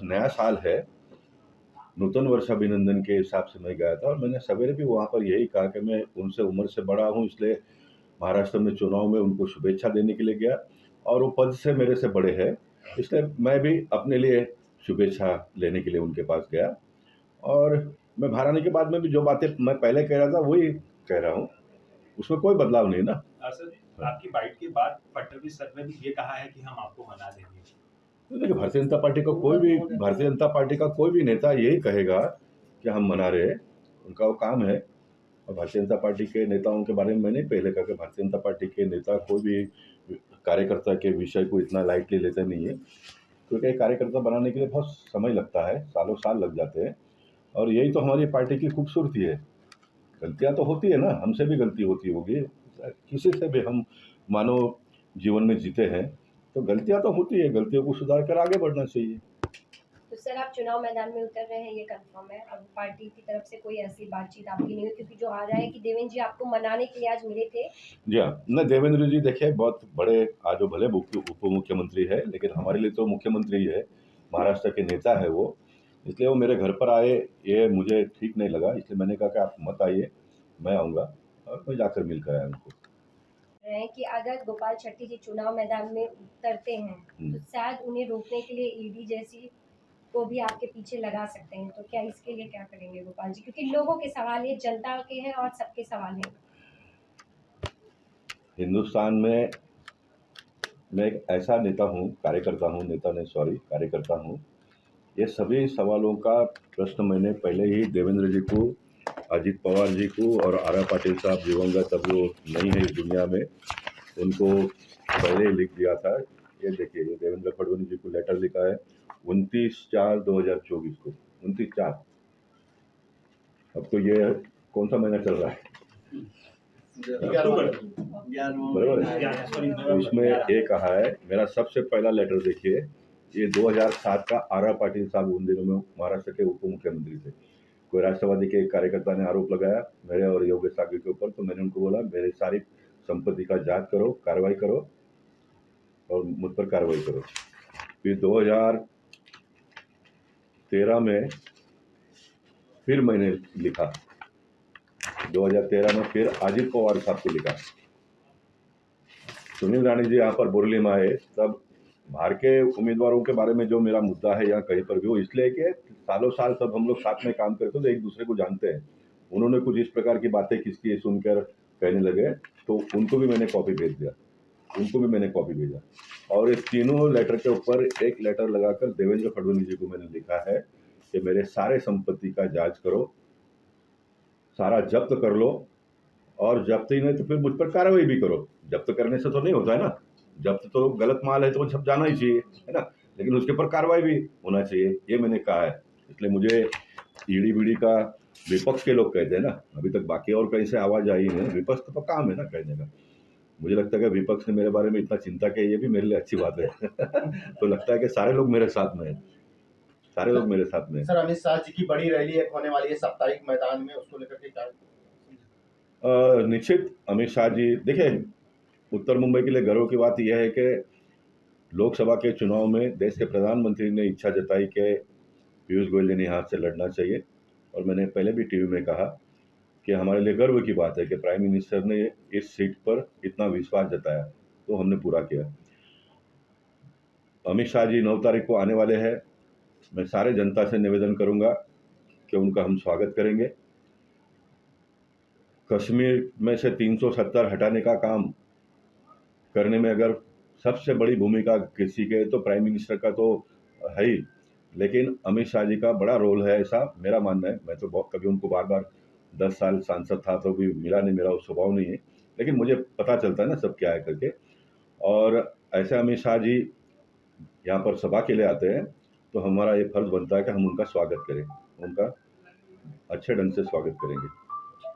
नया साल है, नूतन वर्ष अभिनंदन के हिसाब से मैं गया था और मैंने सवेरे भी वहाँ पर यही कहा कि मैं उनसे उम्र से बड़ा हूँ, इसलिए महाराष्ट्र में चुनाव में उनको शुभेच्छा देने के लिए गया और वो पद से मेरे से बड़े हैं, इसलिए मैं भी अपने लिए शुभेच्छा लेने के लिए उनके पास गया। और मैं बाहर आने के बाद में भी जो बातें मैं पहले कह रहा था वही कह रहा हूँ, उसमें कोई बदलाव नहीं ना। सर, आपकी बाइट के बाद फडणवीस सर ने भी ये कहा है कि हम आपको मना देंगे। तो देखिए, भारतीय जनता पार्टी का कोई भी नेता यही कहेगा कि हम मना रहे हैं, उनका वो काम है। और भारतीय जनता पार्टी के नेताओं के बारे में मैंने पहले कहा कि भारतीय जनता पार्टी के नेता कोई भी कार्यकर्ता के विषय को इतना लाइटली लेते नहीं है, क्योंकि कार्यकर्ता बनाने के लिए बहुत समय लगता है, सालों साल लग जाते हैं। और यही तो हमारी पार्टी की खूबसूरती है। गलतियां तो होती है ना, हमसे भी गलती होती होगी, किसी से भी हम मानव जीवन में जीते हैं, तो गलतियां तो होती है, गलतियों को सुधार कर आगे बढ़ना चाहिए। तो सर, आप चुनाव मैदान में उतर रहे हैं, ये कंफर्म है? अब पार्टी की तरफ से कोई ऐसी बातचीत आपकी नहीं हुई, क्योंकि जो आ रहा है कि देवेंद्र जी आपको मनाने के लिए आज मिले थे। जी हाँ, न देवेंद्र जी देखिए बहुत बड़े, आज वो भले उप मुख्यमंत्री है, लेकिन हमारे लिए तो मुख्यमंत्री ही है, महाराष्ट्र के नेता है वो, इसलिए वो मेरे घर पर आए, ये मुझे ठीक नहीं लगा, इसलिए मैंने कहा कि आप मत आइए, मैं आऊँगा और मैं जाकर मिलकर आया उनको। रहे कि अगर गोपाल शेट्टी जी चुनाव मैदान में उतरते हैं तो शायद उन्हें रोकने के लिए ईडी जैसी को भी आपके पीछे लगा सकते हैं, तो क्या इसके लिए क्या करेंगे गोपाल जी? क्योंकि लोगों के सवाल ये जनता के हैं और सबके सवाल हैं। हिंदुस्तान में मैं एक ऐसा नेता हूँ, कार्यकर्ता हूँ, नेता नहीं सॉरी कार्यकर्ता हूँ, ये सभी सवालों का प्रश्न मैंने पहले ही देवेंद्र जी को, अजित पवार जी को और आर पाटिल साहब दिवंगत, अब वो नहीं है इस दुनिया में, उनको पहले ही लिख दिया था। ये देखिए, ये देवेंद्र फडणवीस जी को लेटर लिखा है 29/4/2024 को, 29/4। अब तो ये कौन सा महीना चल रहा है, बराबर है। उसमें ये कहा है, मेरा सबसे पहला लेटर देखिए, ये 2007 का आर पाटिल साहब उन दिनों में महाराष्ट्र के उप मुख्यमंत्री थे। कोई राष्ट्रवादी के एक कार्यकर्ता ने आरोप लगाया मेरे और योगेश सागरी के ऊपर, तो मैंने उनको बोला मेरी सारी संपत्ति का जांच करो, कार्रवाई करो और मुझ पर कार्रवाई करो। फिर 2013 में फिर मैंने लिखा, 2013 में फिर अजित पवार साहब को लिखा। सुनील राणे जी यहाँ पर बोरली में आए, तब बाहर के उम्मीदवारों के बारे में जो मेरा मुद्दा है या कहीं पर भी, वो इसलिए कि सालों साल सब हम लोग साथ में काम करते तो एक दूसरे को जानते हैं। उन्होंने कुछ इस प्रकार की बातें किसकी सुनकर कहने लगे, तो उनको भी मैंने कॉपी भेज दिया, उनको भी मैंने कॉपी भेजा। और इस तीनों लेटर के ऊपर एक लेटर लगाकर देवेंद्र फडणवीस जी को मैंने लिखा है कि मेरे सारे संपत्ति का जांच करो, सारा जब्त कर लो, और जब्त ही नहीं तो फिर मुझ पर कार्रवाई भी करो। जब्त करने से तो नहीं होता है ना, जब्त तो गलत माल है तो छप जाना ही चाहिए, है ना, लेकिन उसके ऊपर कार्रवाई भी होना चाहिए, ये मैंने कहा है। इसलिए मुझे ईडी बीडी का, विपक्ष के लोग कहते हैं ना, अभी तक बाकी और कहीं से आवाज़ आई नहीं, विपक्ष तो काम है ना कहने का। मुझे लगता है कि विपक्ष ने मेरे बारे में इतना चिंता की, ये भी मेरे लिए अच्छी बात है। तो लगता है कि सारे लोग मेरे साथ में हैं, सारे लोग मेरे साथ में हैं। सर, अमित शाह जी की बड़ी रैली एक होने वाली है साप्ताहिक मैदान में, उसको लेकर के क्या? निश्चित अमित शाह जी, देखिए उत्तर मुंबई के लिए गर्व की बात यह है कि लोकसभा के चुनाव में देश के प्रधानमंत्री ने इच्छा जताई कि पीयूष गोयल ने यहाँ से लड़ना चाहिए, और मैंने पहले भी टीवी में कहा कि हमारे लिए गर्व की बात है कि प्राइम मिनिस्टर ने इस सीट पर इतना विश्वास जताया, तो हमने पूरा किया। अमित शाह जी 9 तारीख को आने वाले हैं, मैं सारे जनता से निवेदन करूंगा कि उनका हम स्वागत करेंगे। कश्मीर में से 370 हटाने का काम करने में अगर सबसे बड़ी भूमिका किसी के, तो प्राइम मिनिस्टर का तो है ही, लेकिन अमित शाह जी का बड़ा रोल है, ऐसा मेरा मानना है। मैं तो बहुत कभी उनको बार बार 10 साल सांसद था तो भी मिला नहीं, मेरा वो स्वभाव नहीं है, लेकिन मुझे पता चलता है ना सब क्या है करके। और ऐसे अमित शाह जी यहाँ पर सभा के लिए आते हैं, तो हमारा ये फर्ज बनता है कि हम उनका स्वागत करें, उनका अच्छे ढंग से स्वागत करेंगे।